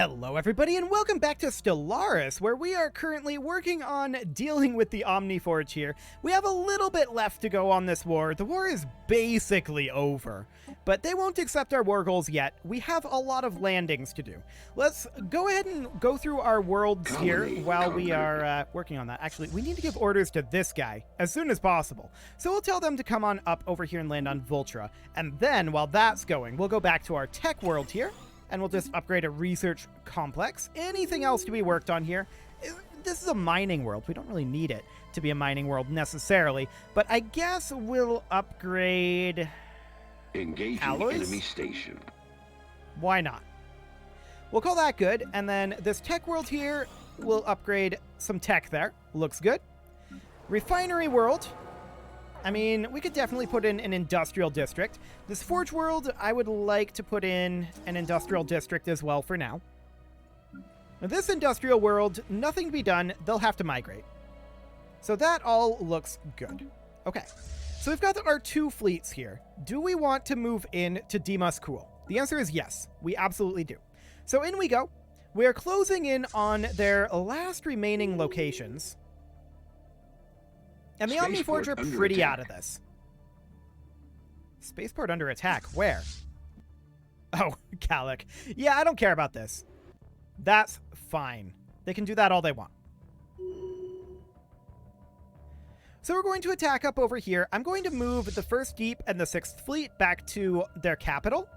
Hello everybody and welcome back to Stellaris, where we are currently working on dealing with the Omniforge here. We have a little bit left to go on this war. The war is basically over, but they won't accept our war goals yet. We have a lot of landings to do. Let's go ahead and go through our worlds here while we are working on that. Actually, we need to give orders to this guy as soon as possible. So we'll tell them to come on up over here and land on Vultra. And then while that's going, we'll go back to our tech world here. And we'll just upgrade a research complex. Anything else to be worked on here? This is a mining world. We don't really need it to be a mining world necessarily. But I guess we'll upgrade... Engaging alloys? enemy station. Why not? We'll call that good. And then this tech world here, we'll upgrade some tech there. Looks good. Refinery world. I mean, we could definitely put in an industrial district. This Forge world, I would like to put in an industrial district as well for now. Now, this industrial world, nothing to be done. They'll have to migrate. So that all looks good. Okay, so we've got our two fleets here. Do we want to move in to Dimas Cool? The answer is yes, we absolutely do. So in we go. We're closing in on their last remaining locations. And the Omniforge are pretty out of this. Spaceport under attack. Where? Oh, Gallic. Yeah, I don't care about this. That's fine. They can do that all they want. So we're going to attack up over here. I'm going to move the 1st Deep and the 6th Fleet back to their capital.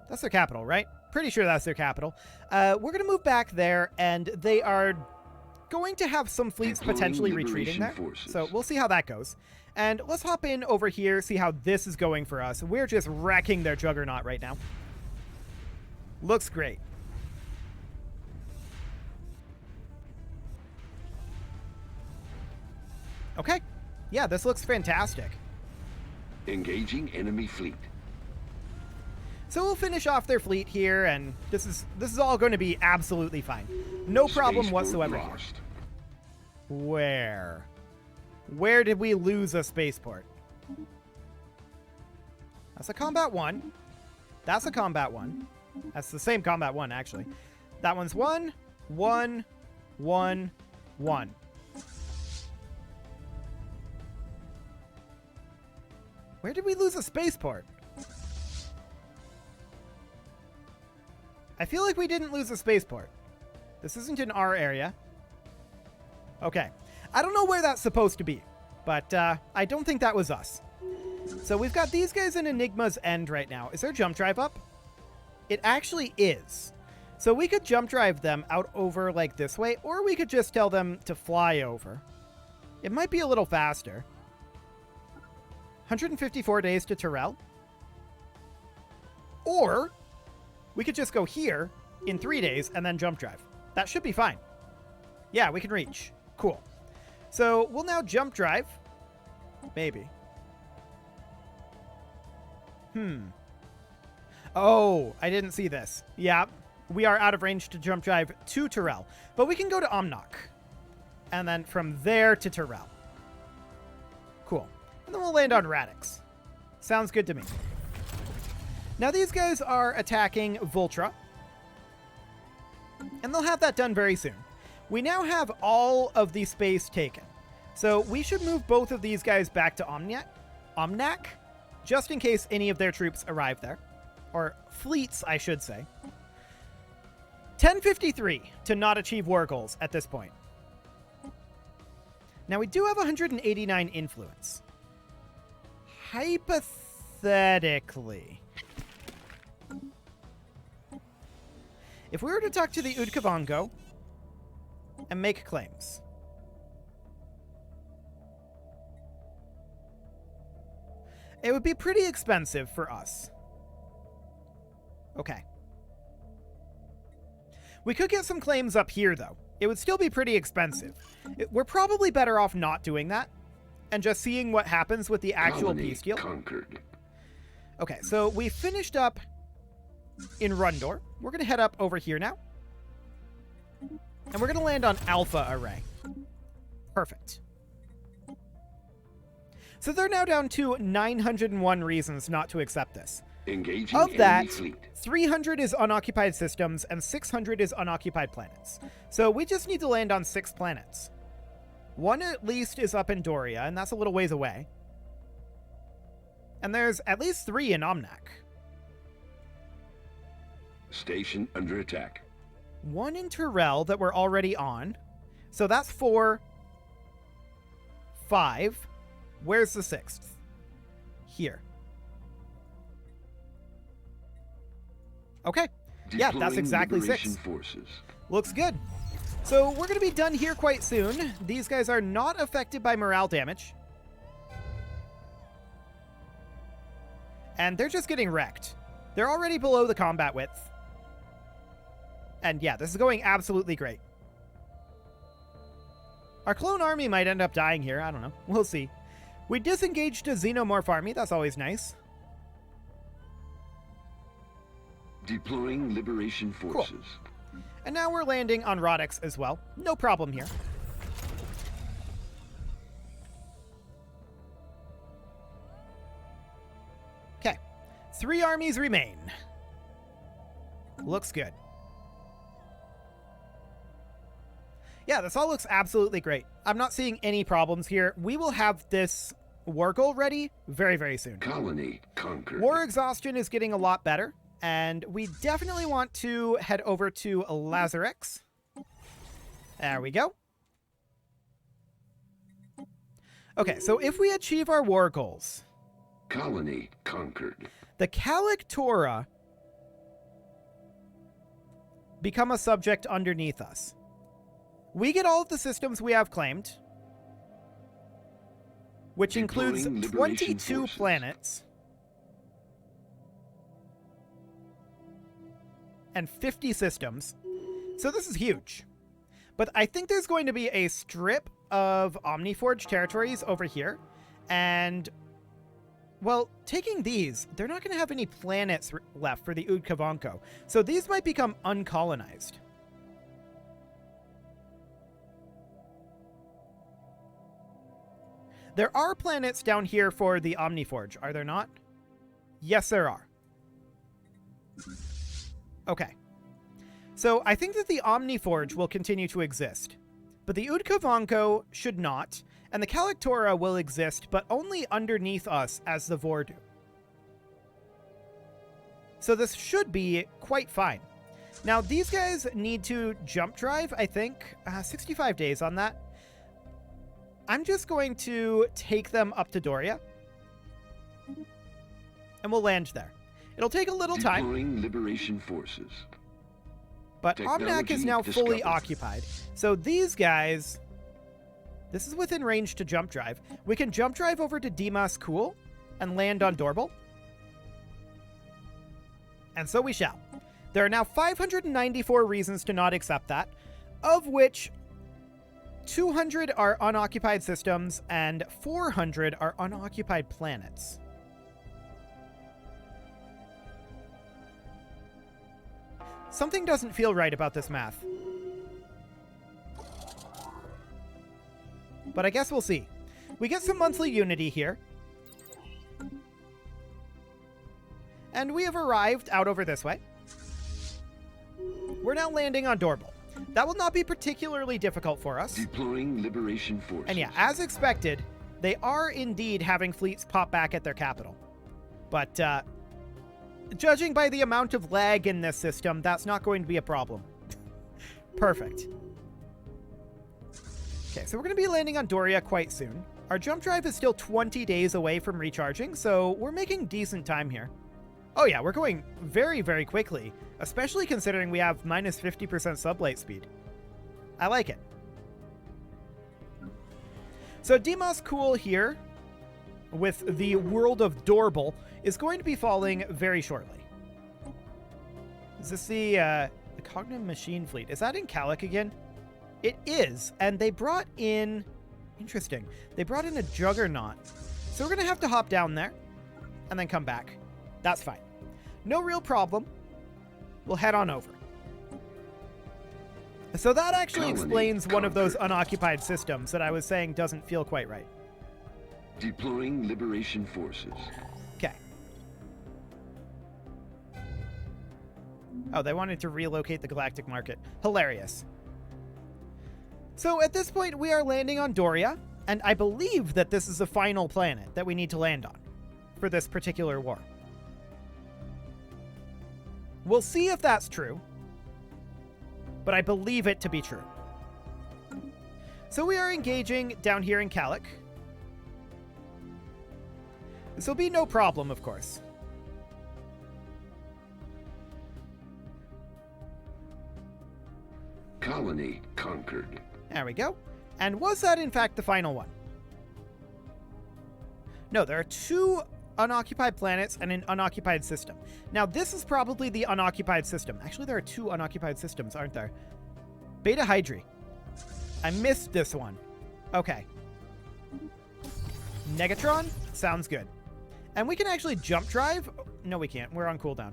That's their capital, right? Pretty sure that's their capital. We're going to move back there, and they are going to have some fleets potentially retreating there. So we'll see how that goes. And let's hop in over here, see how this is going for us. We're just wrecking their juggernaut right now. Looks great. Okay. Yeah, this looks fantastic. Engaging enemy fleet. So we'll finish off their fleet here, and this is all going to be absolutely fine. No problem whatsoever here. Where? Where did we lose a spaceport? That's a combat 1. That's a combat 1. That's the same combat 1, actually. That one's 1, 1, 1, 1. Where did we lose a spaceport? I feel like we didn't lose a spaceport. This isn't in our area. Okay. I don't know where that's supposed to be, but I don't think that was us. So we've got these guys in Enigma's End right now. Is there jump drive up? It actually is. So we could jump drive them out over like this way, or we could just tell them to fly over. It might be a little faster. 154 days to Terrell. Or we could just go here in 3 days and then jump drive. That should be fine. Yeah, we can reach. Cool. So we'll now jump drive. Maybe. Oh, I didn't see this. Yeah, we are out of range to jump drive to Terrell. But we can go to Omnock. And then from there to Terrell. Cool. And then we'll land on Radix. Sounds good to me. Now these guys are attacking Vultra. And they'll have that done very soon. We now have all of the space taken. So we should move both of these guys back to Omnac, just in case any of their troops arrive there. Or fleets, I should say. 1053 to not achieve war goals at this point. Now we do have 189 influence. Hypothetically, if we were to talk to the Udkavango and make claims, it would be pretty expensive for us. Okay. We could get some claims up here, though. It would still be pretty expensive. We're probably better off not doing that and just seeing what happens with the actual peace deal. Conquered. Okay, so we finished up in Rundor. We're going to head up over here now. And we're going to land on Alpha Array. Perfect. So they're now down to 901 reasons not to accept this. Engaging Of enemy that, fleet. 300 is unoccupied systems and 600 is unoccupied planets. So we just need to land on 6 planets. One at least is up in Doria, and that's a little ways away. And there's at least 3 in Omnak. Station under attack. 1 in Terrell that we're already on. So that's 4. 5. Where's the 6th? Here. Okay. Yeah, that's exactly 6. Forces. Looks good. So we're going to be done here quite soon. These guys are not affected by morale damage. And they're just getting wrecked. They're already below the combat width. And yeah, this is going absolutely great. Our clone army might end up dying here. I don't know. We'll see. We disengaged a xenomorph army. That's always nice. Deploying liberation forces. Cool. And now we're landing on Rodix as well. No problem here. Okay. 3 armies remain. Looks good. Yeah, this all looks absolutely great. I'm not seeing any problems here. We will have this war goal ready very, very soon. Colony conquered. War exhaustion is getting a lot better, and we definitely want to head over to Lazarex. There we go. Okay, so if we achieve our war goals, Colony conquered. the Calictora become a subject underneath us. We get all of the systems we have claimed, which includes Deploying liberation 22 forces. planets and 50 systems. So this is huge. But I think there's going to be a strip of Omniforge territories over here. And, well, taking these, they're not going to have any planets left for the Udkavanko. So these might become uncolonized. There are planets down here for the Omniforge, are there not? Yes, there are. Okay. So I think that the Omniforge will continue to exist, but the Udkavanko should not, and the Calictora will exist, but only underneath us as the Vordu. So this should be quite fine. Now, these guys need to jump drive, I think. 65 days on that. I'm just going to take them up to Doria. And we'll land there. It'll take a little time. Deploying liberation forces. But Omnak is now fully occupied. So these guys... This is within range to jump drive. We can jump drive over to Dimas Kul and land on Dorbal. And so we shall. There are now 594 reasons to not accept that, of which 200 are unoccupied systems and 400 are unoccupied planets. Something doesn't feel right about this math. But I guess we'll see. We get some monthly unity here. And we have arrived out over this way. We're now landing on Dorbal. That will not be particularly difficult for us. Deploying liberation forces. And yeah, as expected, they are indeed having fleets pop back at their capital. But, judging by the amount of lag in this system, that's not going to be a problem. Perfect. Okay, so we're going to be landing on Doria quite soon. Our jump drive is still 20 days away from recharging, so we're making decent time here. Oh yeah, we're going very, very quickly, especially considering we have minus 50% sublight speed. I like it. So Dimas Kul here, with the world of Dorbal, is going to be falling very shortly. Is this the Cognitive Machine Fleet? Is that in Calic again? It is, and they brought in... Interesting. They brought in a Juggernaut. So we're going to have to hop down there and then come back. That's fine. No real problem. We'll head on over. So that actually explains one of those unoccupied systems that I was saying doesn't feel quite right. Deploying liberation forces. Okay. Oh, they wanted to relocate the galactic market. Hilarious. So at this point, we are landing on Doria, and I believe that this is the final planet that we need to land on for this particular war. We'll see if that's true, but I believe it to be true. So we are engaging down here in Calic. This will be no problem, of course. Colony conquered. There we go. And was that in fact the final one? No, there are 2 unoccupied planets and an unoccupied system. Now, this is probably the unoccupied system. Actually, there are 2 unoccupied systems, aren't there? Beta Hydri. I missed this one. Okay. Negatron? Sounds good. And we can actually jump drive? No, we can't. We're on cooldown.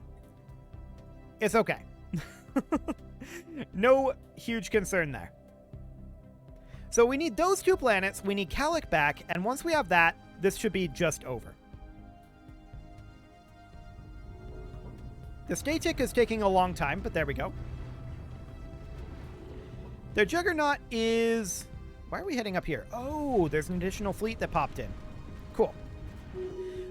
It's okay. No huge concern there. So we need those 2 planets. We need Calic back. And once we have that, this should be just over. The stay tick is taking a long time, but there we go. Their Juggernaut is... Why are we heading up here? Oh, there's an additional fleet that popped in. Cool.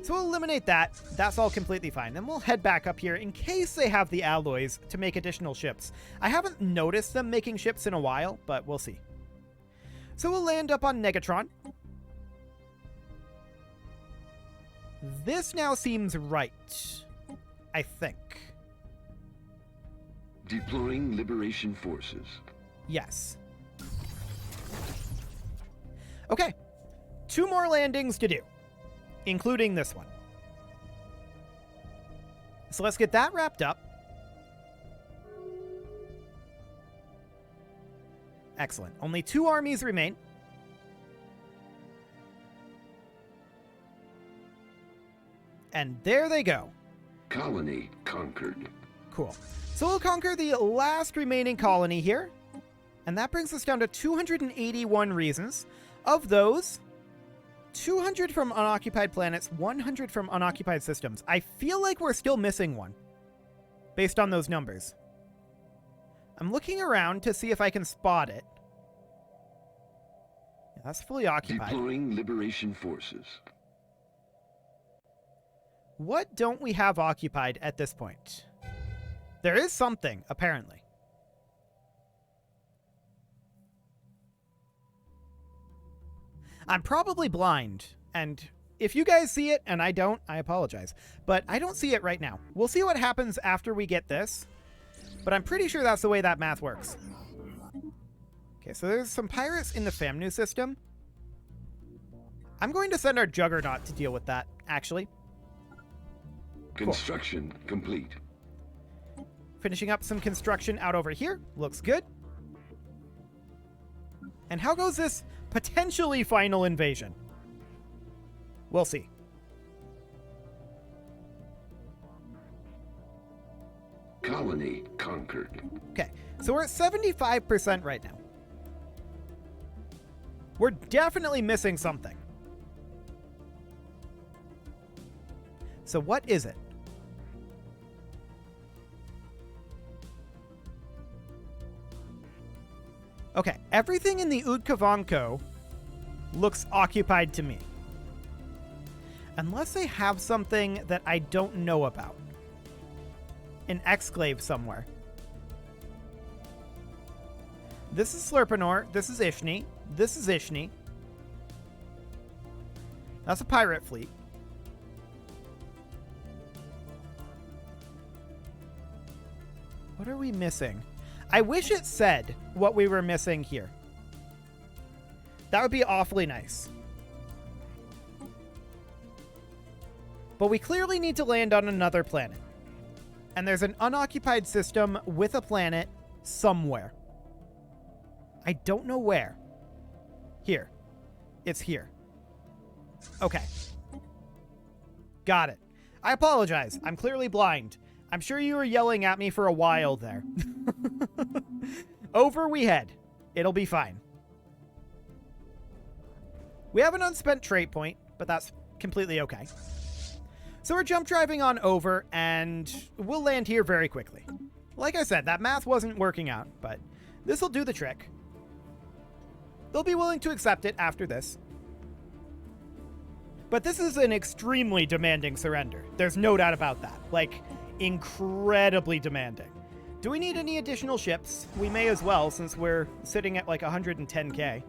So we'll eliminate that. That's all completely fine. Then we'll head back up here in case they have the alloys to make additional ships. I haven't noticed them making ships in a while, but we'll see. So we'll land up on Negatron. This now seems right, I think. Deploying Liberation Forces. Yes. Okay. 2 more landings to do, including this one. So let's get that wrapped up. Excellent. Only 2 armies remain. And there they go. Colony conquered. Cool. So we'll conquer the last remaining colony here. And that brings us down to 281 reasons. Of those, 200 from unoccupied planets, 100 from unoccupied systems. I feel like we're still missing one, based on those numbers. I'm looking around to see if I can spot it. Yeah, that's fully occupied. Deploying Liberation Forces. What don't we have occupied at this point? There is something, apparently. I'm probably blind, and if you guys see it and I don't, I apologize. But I don't see it right now. We'll see what happens after we get this, but I'm pretty sure that's the way that math works. Okay, so there's some pirates in the Famnu system. I'm going to send our Juggernaut to deal with that, actually. Construction complete. Finishing up some construction out over here. Looks good. And how goes this potentially final invasion? We'll see. Colony conquered. Okay, so we're at 75% right now. We're definitely missing something. So what is it? Okay, everything in the Udkavanko looks occupied to me. Unless they have something that I don't know about. An exclave somewhere. This is Slurpanor. This is Ishni. This is Ishni. That's a pirate fleet. What are we missing? I wish it said what we were missing here. That would be awfully nice. But we clearly need to land on another planet. And there's an unoccupied system with a planet somewhere. I don't know where. Here. It's here. Okay. Got it. I apologize. I'm clearly blind. I'm sure you were yelling at me for a while there. Over we head. It'll be fine. We have an unspent trait point, but that's completely okay. So we're jump driving on over, and we'll land here very quickly. Like I said, that math wasn't working out, but this will do the trick. They'll be willing to accept it after this. But this is an extremely demanding surrender. There's no doubt about that. Like, incredibly demanding. Do we need any additional ships? We may as well, since we're sitting at like 110k.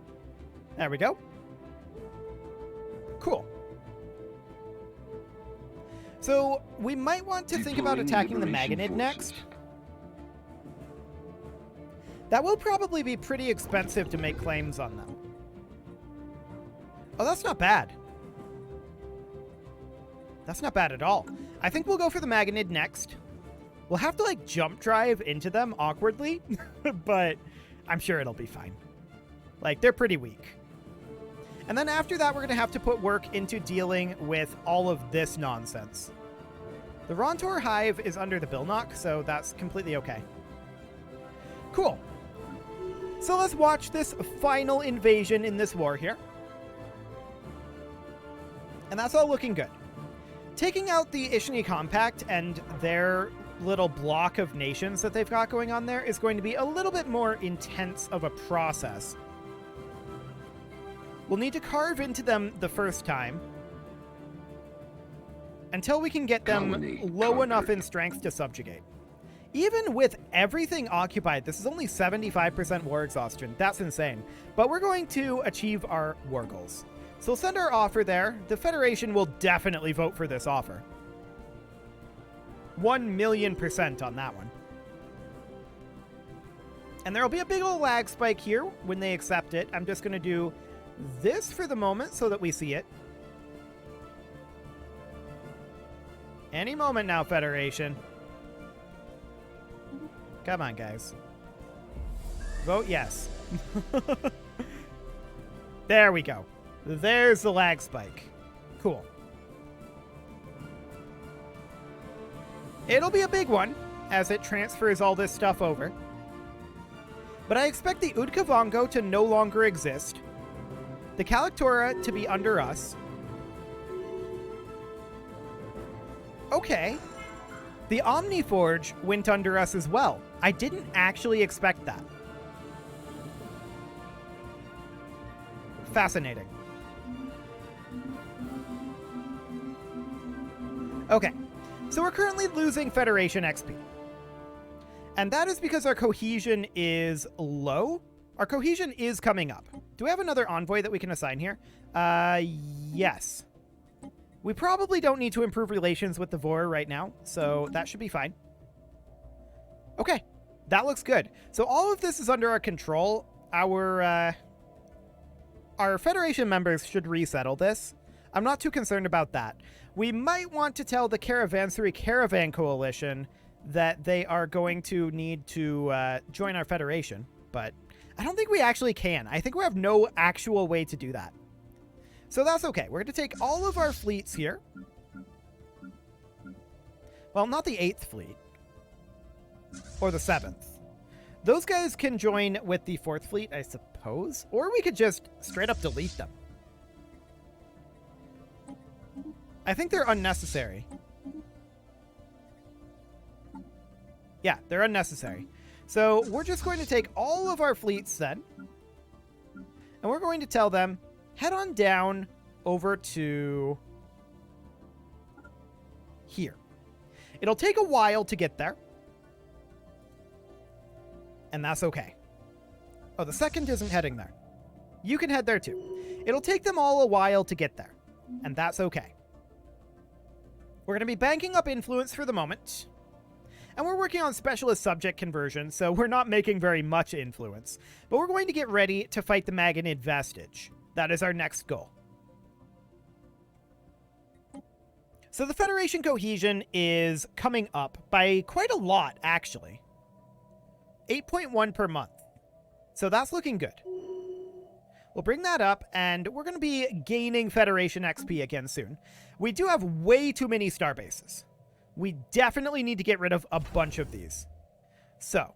There we go. Cool. So, we might want to think about attacking the Magonid next. That will probably be pretty expensive to make claims on them. Oh, that's not bad. That's not bad at all. I think we'll go for the Magonid next. We'll have to, like, jump drive into them awkwardly, but I'm sure it'll be fine. Like, they're pretty weak. And then after that, we're going to have to put work into dealing with all of this nonsense. The Rontor Hive is under the Bilnock, so that's completely okay. Cool. So let's watch this final invasion in this war here. And that's all looking good. Taking out the Ishni Compact and their little block of nations that they've got going on there is going to be a little bit more intense of a process. We'll need to carve into them the first time until we can get them low enough in strength to subjugate. Even with everything occupied, this is only 75% war exhaustion. That's insane. But we're going to achieve our war goals. So we'll send our offer there. The Federation will definitely vote for this offer. 1,000,000% on that one. And there will be a big old lag spike here when they accept it. I'm just going to do this for the moment so that we see it. Any moment now, Federation. Come on, guys. Vote yes. There we go. There's the lag spike. Cool. It'll be a big one as it transfers all this stuff over. But I expect the Udkavongo to no longer exist. The Kalaktora to be under us. Okay. The Omniforge went under us as well. I didn't actually expect that. Fascinating. Okay, so we're currently losing Federation XP. And that is because our cohesion is low. Our cohesion is coming up. Do we have another envoy that we can assign here? Yes. We probably don't need to improve relations with the Vor right now, so that should be fine. Okay, that looks good. So all of this is under our control. Our Federation members should resettle this. I'm not too concerned about that. We might want to tell the Caravansary Caravan Coalition that they are going to need to join our Federation, but I don't think we actually can. I think we have no actual way to do that. So that's okay. We're going to take all of our fleets here. Well, not the 8th fleet. Or the 7th. Those guys can join with the 4th fleet, I suppose. Or we could just straight up delete them. I think they're unnecessary. Yeah, they're unnecessary. So we're just going to take all of our fleets then. And we're going to tell them, head on down over to here. It'll take a while to get there. And that's okay. Oh, the 2nd isn't heading there. You can head there too. It'll take them all a while to get there. And that's okay. We're going to be banking up influence for the moment. And we're working on specialist subject conversion, so we're not making very much influence. But we're going to get ready to fight the Magonid Vestige. That is our next goal. So the Federation cohesion is coming up by quite a lot, actually. 8.1 per month. So that's looking good. We'll bring that up, and we're going to be gaining Federation XP again soon. We do have way too many star bases. We definitely need to get rid of a bunch of these. So,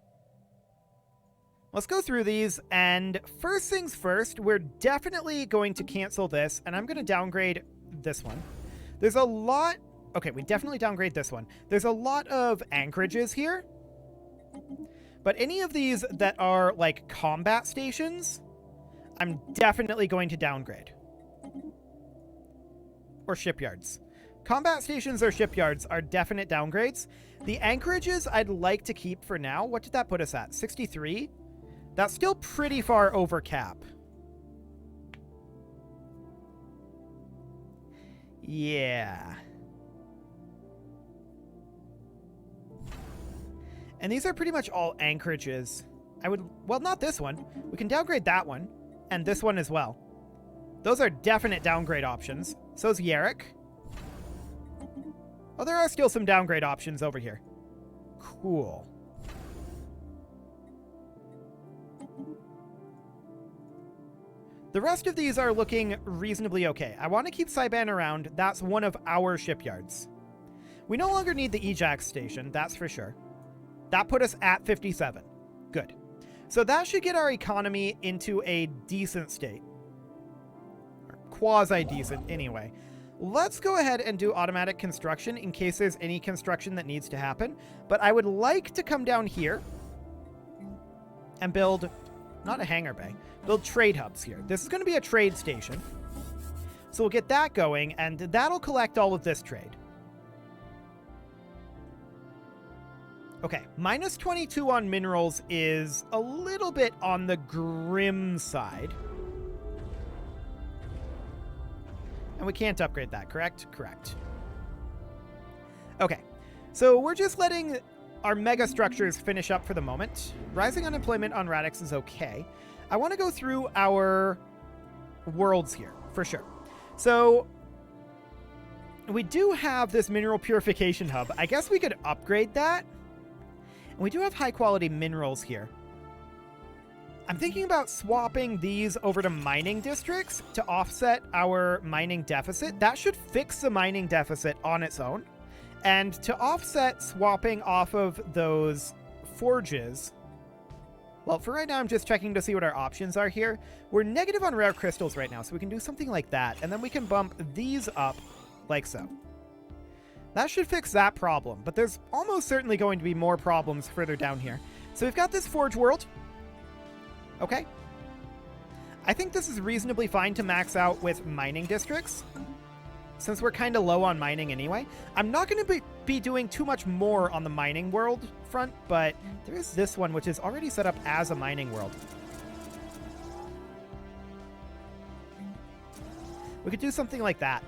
let's go through these, and first things first, we're definitely going to cancel this, and I'm going to downgrade this one. There's a lot... Okay, we definitely downgrade this one. There's a lot of anchorages here, But any of these that are like combat stations, I'm definitely going to downgrade. Or shipyards. Combat stations or shipyards are definite downgrades. The anchorages I'd like to keep for now. What did that put us at? 63? That's still pretty far over cap. Yeah. And these are pretty much all anchorages. Well, not this one. We can downgrade that one. And this one as well. Those are definite downgrade options. So's Yarrick. Oh, there are still some downgrade options over here. Cool. The rest of these are looking reasonably okay. I want to keep Saiban around. That's one of our shipyards. We no longer need the Ejax station, that's for sure. That put us at 57. Good. So that should get our economy into a decent state. Or quasi-decent, anyway. Let's go ahead and do automatic construction in case there's any construction that needs to happen. But I would like to come down here and build, not a hangar bay, build trade hubs here. This is going to be a trade station. So we'll get that going, and that'll collect all of this trade. Okay, minus 22 on minerals is a little bit on the grim side. And we can't upgrade that, correct? Correct. Okay, so we're just letting our mega structures finish up for the moment. Rising unemployment on Radix is okay. I want to go through our worlds here, for sure. So we do have this mineral purification hub. I guess we could upgrade that. And we do have high-quality minerals here. I'm thinking about swapping these over to mining districts to offset our mining deficit. That should fix the mining deficit on its own. And to offset swapping off of those forges, well, for right now, I'm just checking to see what our options are here. We're negative on rare crystals right now, so we can do something like that. And then we can bump these up like so. That should fix that problem, but there's almost certainly going to be more problems further down here. So we've got this forge world. Okay. I think this is reasonably fine to max out with mining districts, since we're kind of low on mining anyway. I'm not going to be doing too much more on the mining world front, but there is this one, which is already set up as a mining world. We could do something like that.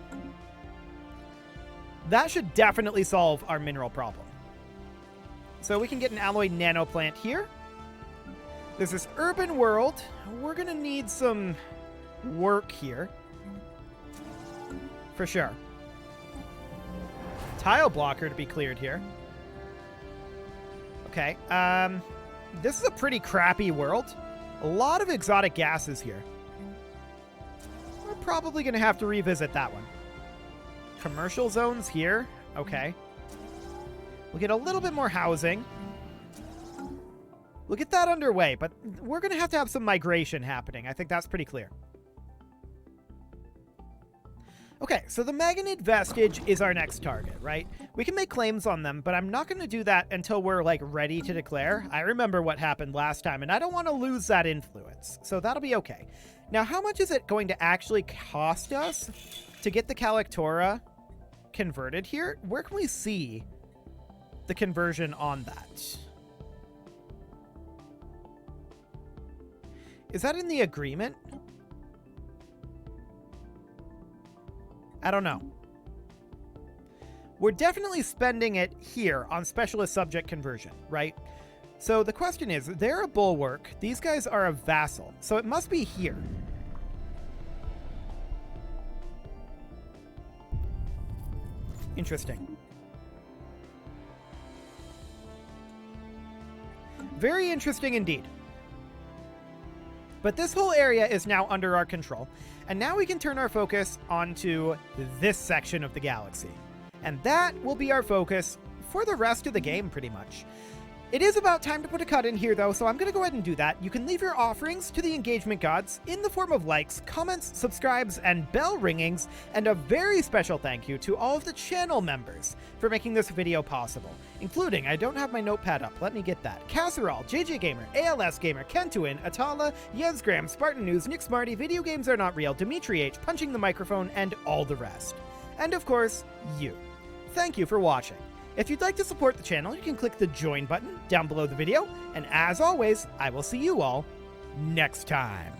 That should definitely solve our mineral problem. So we can get an alloy nano plant here. There's this urban world. We're going to need some work here. For sure. Tile blocker to be cleared here. Okay. This is a pretty crappy world. A lot of exotic gases here. We're probably going to have to revisit that one. Commercial zones here. Okay. We'll get a little bit more housing. We'll get that underway, but we're going to have some migration happening. I think that's pretty clear. Okay, so the Magonid Vestige is our next target, right? We can make claims on them, but I'm not going to do that until we're, like, ready to declare. I remember what happened last time, and I don't want to lose that influence, so that'll be okay. Now, how much is it going to actually cost us to get the Calictora converted here? Where can we see the conversion on that? Is that in the agreement? I don't know. We're definitely spending it here on specialist subject conversion, right? So the question is, they're a bulwark. These guys are a vassal. So it must be here. Interesting. Very interesting indeed. But this whole area is now under our control. And now we can turn our focus onto this section of the galaxy. And that will be our focus for the rest of the game, pretty much. It is about time to put a cut in here, though, so I'm going to go ahead and do that. You can leave your offerings to the engagement gods in the form of likes, comments, subscribes, and bell ringings, and a very special thank you to all of the channel members for making this video possible, including, I don't have my notepad up, let me get that, Casserole, JJ Gamer, ALS Gamer, Kentuin, Atala, Yezgram, Spartan News, Nick Smarty, Video Games Are Not Real, Dimitri H, Punching the Microphone, and all the rest. And of course, you. Thank you for watching. If you'd like to support the channel, you can click the join button down below the video, and as always, I will see you all next time.